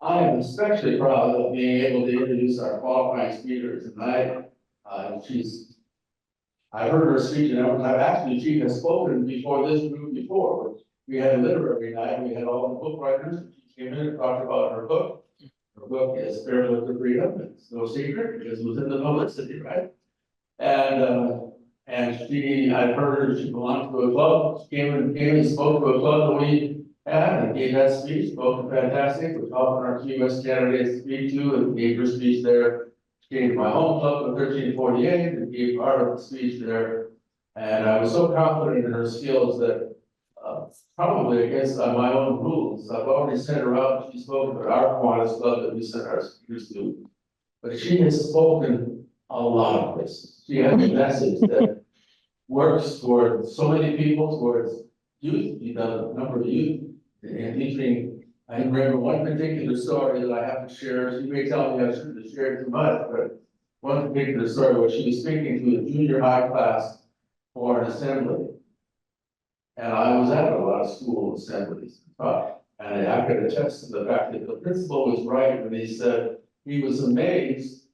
I am especially proud of being able to introduce our qualifying speaker tonight. I heard her speech, and actually, she has spoken before this group before. We had a literary night, we had all the book writers, she came in and talked about her book. Her book is Barefoot to Freedom. It's no secret because it was in the publicity, right? And I've heard her, she belonged to a club. She came and spoke to a club that we had and gave that speech, spoke fantastic. We're helping our QS candidates speak to and gave her speech there. She came to my home club in 1348 and gave part of the speech there. And I was so confident in her skills that probably against my own rules, I've already sent her out. She spoke at our Kiwanis club that we sent our speakers to. But she has spoken a lot of places. She has a message that works toward so many people, towards youth. You've done a number of youth, and featuring, I remember one particular story that I have to share. She may tell me I shouldn't have shared too much, but one particular story where she was speaking to a junior high class for an assembly. And I was at a lot of school assemblies, and I could attest to the fact that the principal was right when he said he was amazed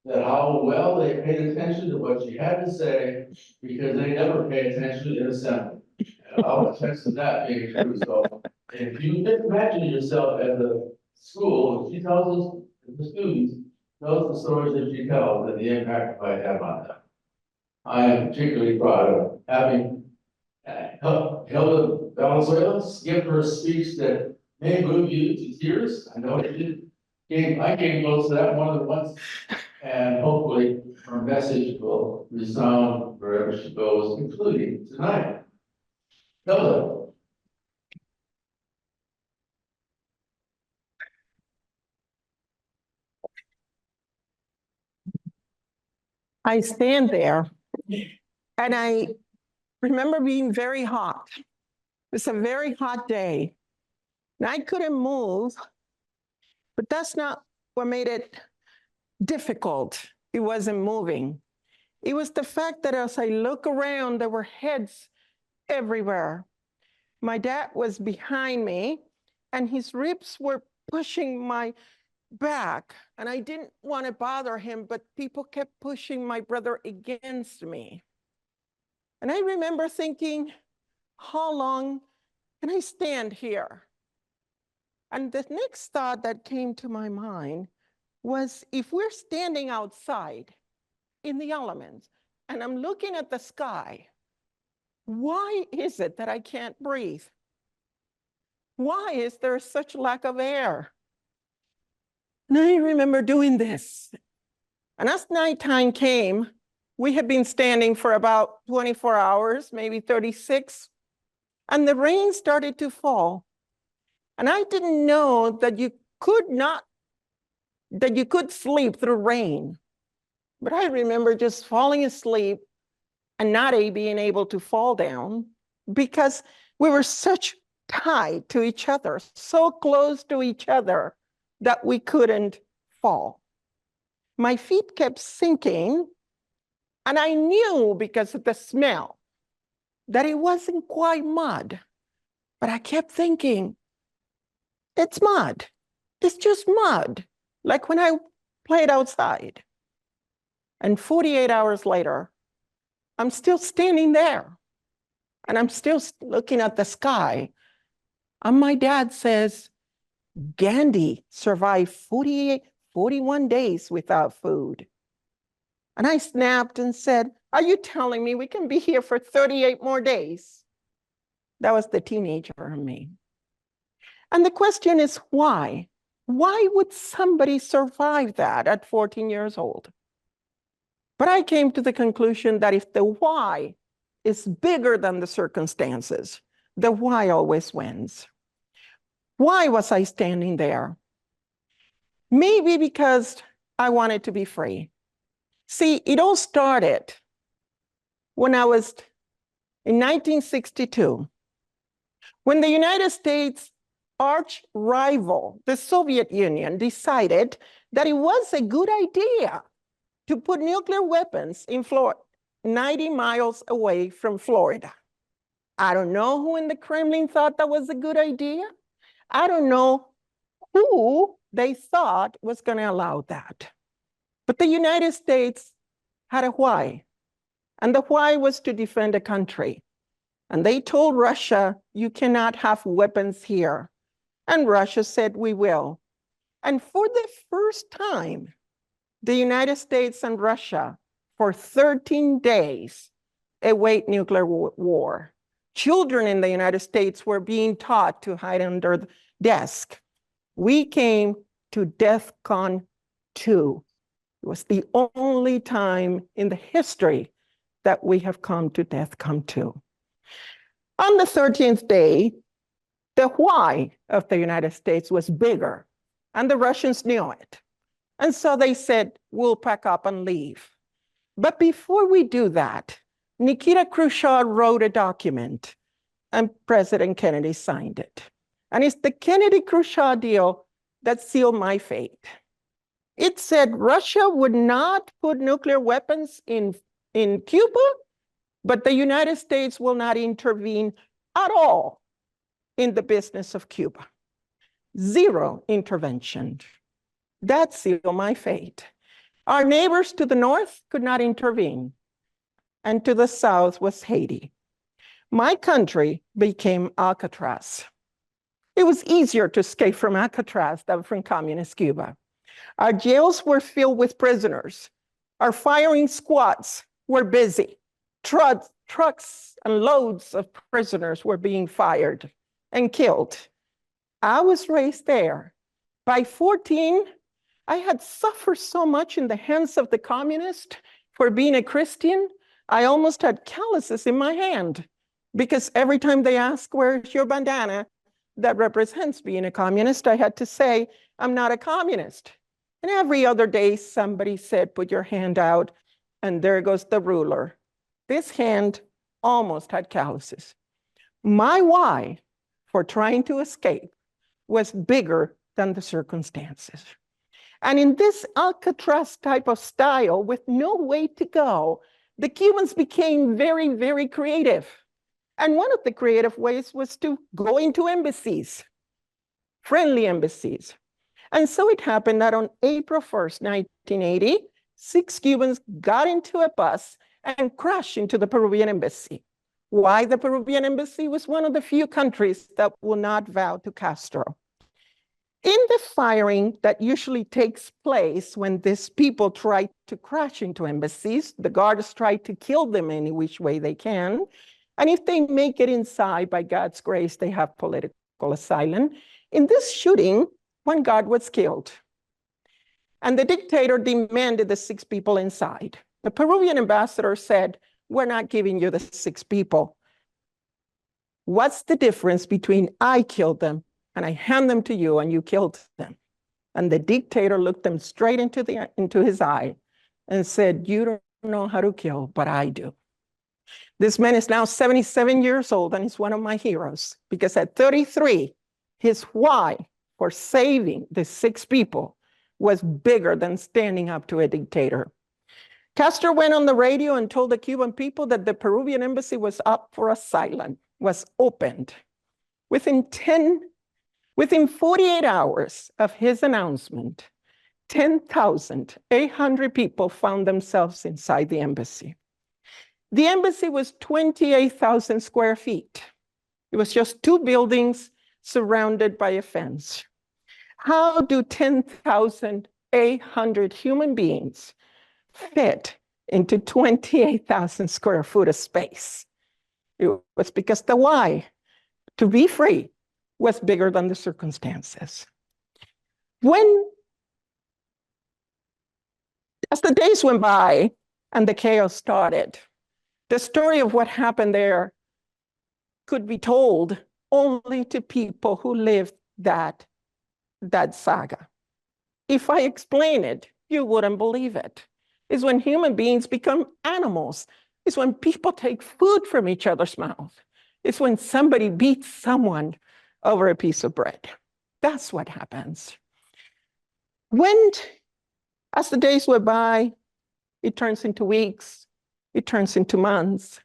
that how well they paid attention to what she had to say, because they never pay attention in assembly. And I'll attest to that being true. So if you can imagine yourself at the school, she tells us, the students, tells the stories that she tells and the impact it might have on them. I am particularly proud of having Hilda Valenzuela give her a speech that may move you to tears. I know it did. I came close to that one of the ones, and hopefully her message will resound wherever she goes, including tonight. Hilda. I stand there and I remember being very hot. It was a very hot day and I couldn't move, but that's not what made it difficult. It wasn't moving. It was the fact that as I look around, there were heads everywhere. My dad was behind me and his ribs were pushing my back, and I didn't want to bother him, but people kept pushing my brother against me. And I remember thinking, how long can I stand here? And the next thought that came to my mind was, if we're standing outside in the elements and I'm looking at the sky, why is it that I can't breathe? Why is there such lack of air? And I remember doing this. And as nighttime came, we had been standing for about 24 hours, maybe 36, and the rain started to fall. And I didn't know that you could sleep through rain. But I remember just falling asleep and not being able to fall down because we were such tied to each other, so close to each other that we couldn't fall. My feet kept sinking, and I knew because of the smell that it wasn't quite mud, but I kept thinking, it's mud. It's just mud, like when I played outside. And 48 hours later, I'm still standing there, and I'm still looking at the sky. And my dad says, Gandhi survived 41 days without food. And I snapped and said, are you telling me we can be here for 38 more days? That was the teenager in me. And the question is, why? Why would somebody survive that at 14 years old? But I came to the conclusion that if the why is bigger than the circumstances, the why always wins. Why was I standing there? Maybe because I wanted to be free. See, it all started when I was in 1962, when the United States arch rival, the Soviet Union, decided that it was a good idea to put nuclear weapons in Florida, 90 miles away from Florida. I don't know who in the Kremlin thought that was a good idea. I don't know who they thought was going to allow that. But the United States had a why. And the why was to defend a country. And they told Russia, you cannot have weapons here. And Russia said, we will. And for the first time, the United States and Russia, for 13 days, await nuclear war. Children in the United States were being taught to hide under the desk. We came to DEFCON 2. It was the only time in the history that we have come to DEFCON 2. On the 13th day, the why of the United States was bigger, and the Russians knew it. And so they said, we'll pack up and leave. But before we do that, Nikita Khrushchev wrote a document, and President Kennedy signed it. And it's the Kennedy-Khrushchev deal that sealed my fate. It said Russia would not put nuclear weapons in Cuba, but the United States will not intervene at all in the business of Cuba. Zero intervention. That sealed my fate. Our neighbors to the north could not intervene, and to the south was Haiti. My country became Alcatraz. It was easier to escape from Alcatraz than from communist Cuba. Our jails were filled with prisoners. Our firing squads were busy. Trucks and loads of prisoners were being fired and killed. I was raised there. By 14, I had suffered so much in the hands of the communists for being a Christian, I almost had calluses in my hand, because every time they asked, where's your bandana that represents being a communist, I had to say, I'm not a communist. And every other day, somebody said, put your hand out, and there goes the ruler. This hand almost had calluses. My why for trying to escape was bigger than the circumstances. And in this Alcatraz type of style, with no way to go, the Cubans became very, very creative. And one of the creative ways was to go into embassies, friendly embassies. And so it happened that on April 1st, 1980, 6 Cubans got into a bus and crashed into the Peruvian embassy. Why the Peruvian embassy was one of the few countries that will not bow to Castro. In the firing that usually takes place when these people try to crash into embassies, the guards try to kill them any which way they can. And if they make it inside, by God's grace, they have political asylum. In this shooting, 1 guard was killed. And the dictator demanded the 6 people inside. The Peruvian ambassador said, we're not giving you the 6 people. What's the difference between I killed them and I hand them to you and you killed them? And the dictator looked them straight into his eye and said, you don't know how to kill, but I do. This man is now 77 years old and he's one of my heroes, because at 33, his why for saving the 6 people was bigger than standing up to a dictator. Castro went on the radio and told the Cuban people that the Peruvian embassy was up for asylum, was opened. Within 48 hours of his announcement, 10,800 people found themselves inside the embassy. The embassy was 28,000 square feet. It was just 2 buildings surrounded by a fence. How do 10,800 human beings fit into 28,000 square foot of space? It was because the why, to be free, was bigger than the circumstances. As the days went by and the chaos started, the story of what happened there could be told only to people who lived that saga. If I explain it, you wouldn't believe it. It's when human beings become animals. It's when people take food from each other's mouth. It's when somebody beats someone over a piece of bread. That's what happens. As the days went by, it turns into weeks, it turns into months.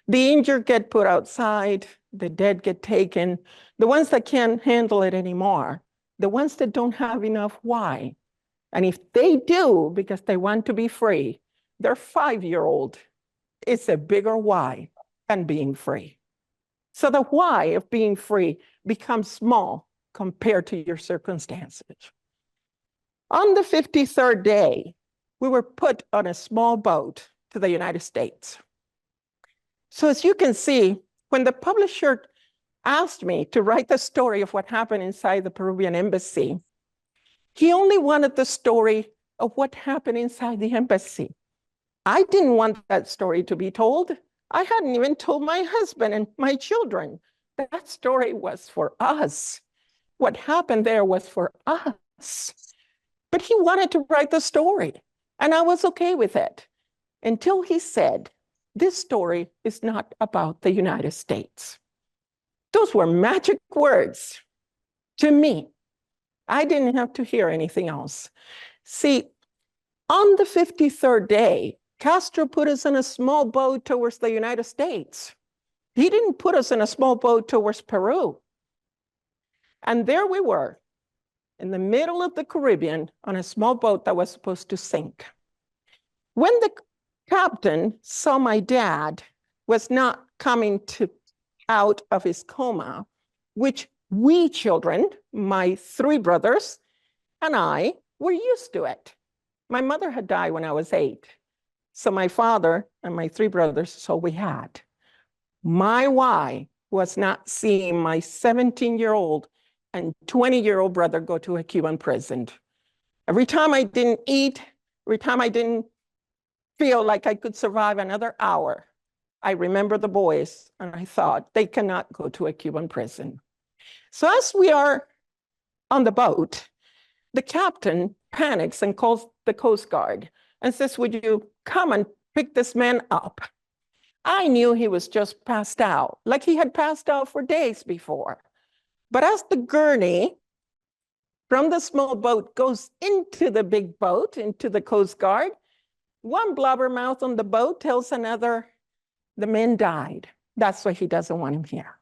The injured get put outside, the dead get taken. The ones that can't handle it anymore the ones that don't have enough why. And if they do, because they want to be free, their 5-year-old is a bigger why than being free. So the why of being free becomes small compared to your circumstances. On the 53rd day, we were put on a small boat to the United States. So as you can see, when the publisher asked me to write the story of what happened inside the Peruvian embassy, he only wanted the story of what happened inside the embassy. I didn't want that story to be told. I hadn't even told my husband and my children. That story was for us. What happened there was for us. But he wanted to write the story, and I was okay with it until he said, this story is not about the United States. Those were magic words to me. I didn't have to hear anything else. See, on the 53rd day, Castro put us in a small boat towards the United States. He didn't put us in a small boat towards Peru. And there we were, in the middle of the Caribbean, on a small boat that was supposed to sink. When the captain saw my dad was not coming out of his coma, which we children, my 3 brothers and I, were used to it. My mother had died when I was 8. So my father and my 3 brothers, so we had. My why was not seeing my 17-year-old and 20-year-old brother go to a Cuban prison. Every time I didn't eat, every time I didn't feel like I could survive another hour, I remember the boys and I thought they cannot go to a Cuban prison. So as we are on the boat, the captain panics and calls the Coast Guard and says, would you come and pick this man up? I knew he was just passed out, like he had passed out for days before. But as the gurney from the small boat goes into the big boat, into the Coast Guard, one blabbermouth on the boat tells another, the man died. That's why he doesn't want him here.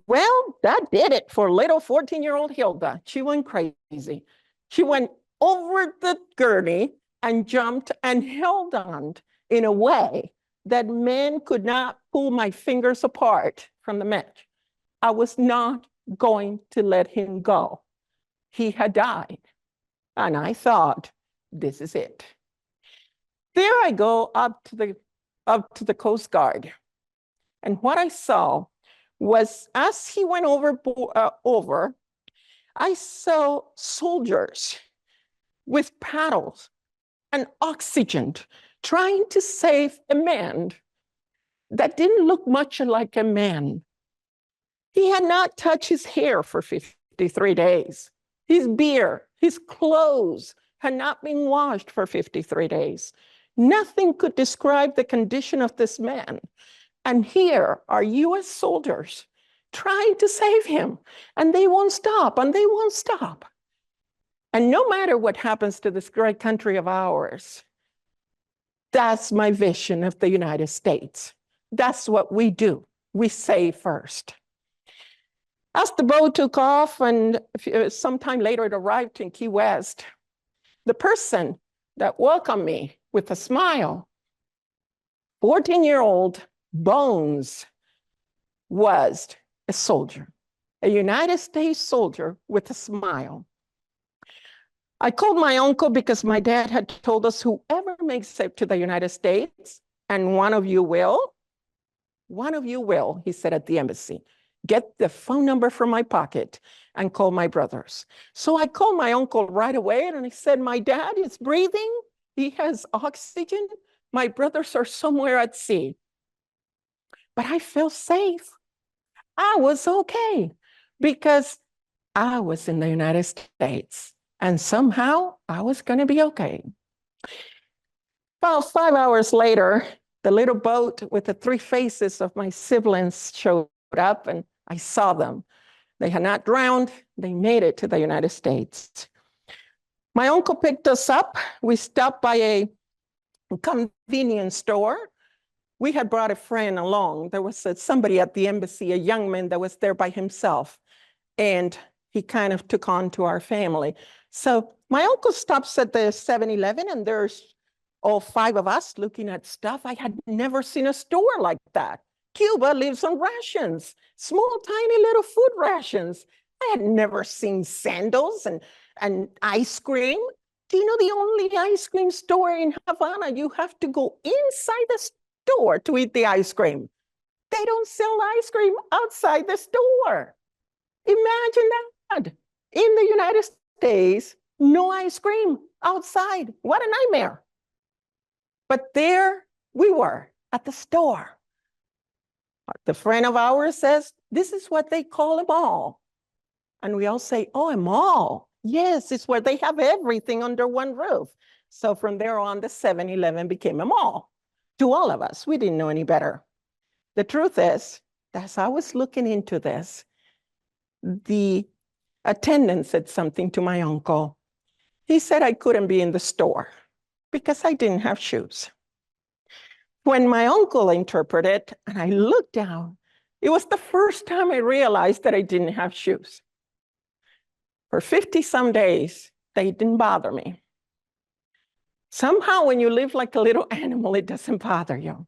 Well, that did it for little 14-year-old Hilda. She went crazy. She went over the gurney and jumped and held on in a way that men could not pull my fingers apart from the mesh. I was not going to let him go. He had died. And I thought, this is it. There I go up to the Coast Guard. And what I saw was, as he went over, I saw soldiers with paddles and oxygen trying to save a man that didn't look much like a man. He had not touched his hair for 53 days. His beard, his clothes had not been washed for 53 days. Nothing could describe the condition of this man. And here are US soldiers trying to save him, and they won't stop, and they won't stop. And no matter what happens to this great country of ours, that's my vision of the United States. That's what we do. We save first. As the boat took off, and sometime later it arrived in Key West, the person that welcomed me with a smile, 14-year-old Bones, was a soldier, a United States soldier with a smile. I called my uncle because my dad had told us, whoever makes it to the United States, and one of you will, he said at the embassy, get the phone number from my pocket and call my brothers. So I called my uncle right away, and I said, my dad is breathing. He has oxygen. My brothers are somewhere at sea. But I felt safe. I was okay because I was in the United States, and somehow I was going to be okay. About 5 hours later, the little boat with the 3 faces of my siblings showed up, and I saw them. They had not drowned. They made it to the United States. My uncle picked us up. We stopped by a convenience store. We had brought a friend along. There was somebody at the embassy, a young man that was there by himself. And he kind of took on to our family. So my uncle stops at the 7-Eleven, and there's all 5 of us looking at stuff. I had never seen a store like that. Cuba lives on rations, small, tiny little food rations. I had never seen sandals and ice cream. Do you know the only ice cream store in Havana? You have to go inside the store to eat the ice cream. They don't sell ice cream outside the store. Imagine that. In the United States, no ice cream outside. What a nightmare. But there we were at the store. The friend of ours says, this is what they call a mall. And we all say, oh, a mall. Yes, it's where they have everything under one roof. So from there on, the 7-Eleven became a mall. To all of us, we didn't know any better. The truth is, as I was looking into this, the attendant said something to my uncle. He said I couldn't be in the store because I didn't have shoes. When my uncle interpreted and I looked down, it was the first time I realized that I didn't have shoes. For 50-some days, they didn't bother me. Somehow, when you live like a little animal, it doesn't bother you.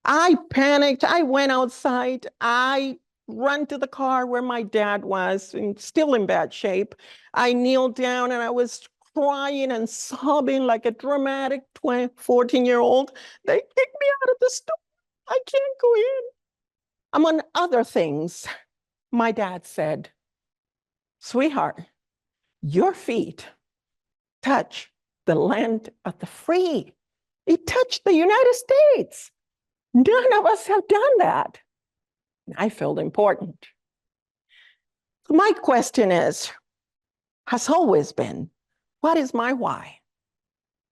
I panicked. I went outside. I ran to the car where my dad was, and still in bad shape. I kneeled down and I was crying and sobbing like a dramatic 14-year-old. They kicked me out of the store. I can't go in. Among other things, my dad said, sweetheart, your feet touch the land of the free. It touched the United States. None of us have done that. I felt important. My question has always been, what is my why?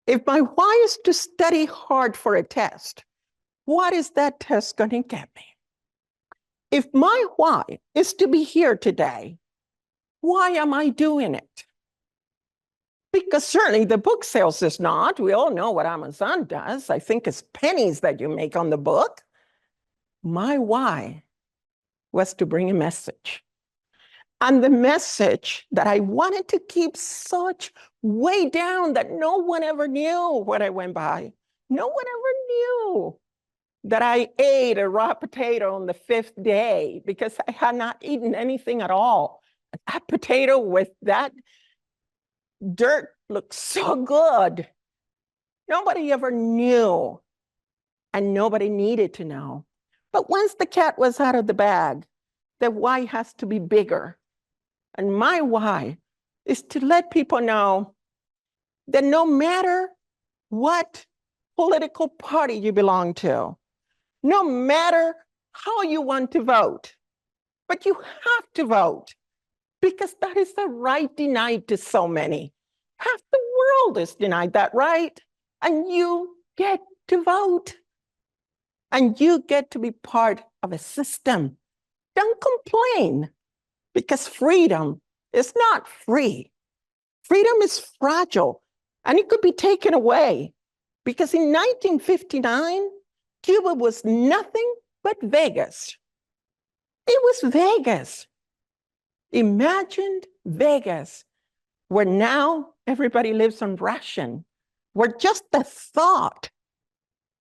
If my why is to study hard for a test, what is that test going to get me? If my why is to be here today, why am I doing it? Because certainly the book sales is not. We all know what Amazon does. I think it's pennies that you make on the book. My why was to bring a message. And the message that I wanted to keep such way down that no one ever knew what I went by. No one ever knew that I ate a raw potato on the 5th day because I had not eaten anything at all. That potato with that dirt looked so good. Nobody ever knew, and nobody needed to know. But once the cat was out of the bag, the why has to be bigger. And my why is to let people know that no matter what political party you belong to, no matter how you want to vote, but you have to vote because that is the right denied to so many. Half the world is denied that right, and you get to vote. And you get to be part of a system. Don't complain, because freedom is not free. Freedom is fragile, and it could be taken away. Because in 1959, Cuba was nothing but Vegas. It was Vegas. Imagine Vegas, where now everybody lives on ration, where just the thought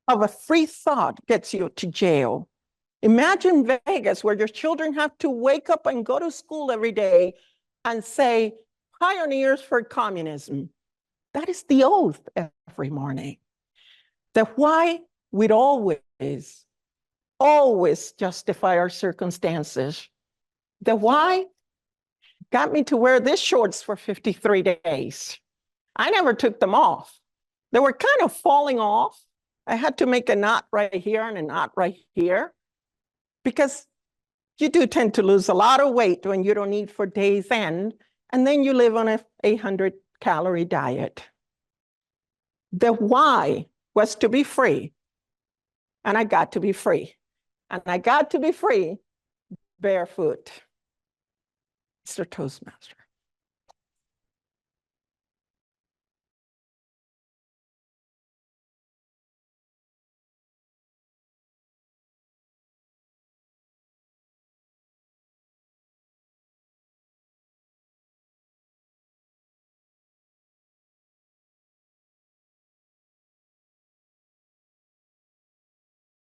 of a free thought gets you to jail. Imagine Vegas, where your children have to wake up and go to school every day and say, pioneers for communism. That is the oath every morning. The why we'd always justify our circumstances. The why got me to wear this shorts for 53 days. I never took them off. They were kind of falling off. I had to make a knot right here and a knot right here, because you do tend to lose a lot of weight when you don't eat for days end, and then you live on a 800-calorie diet. The why was to be free, and I got to be free. And I got to be free barefoot. Mr. Toastmaster.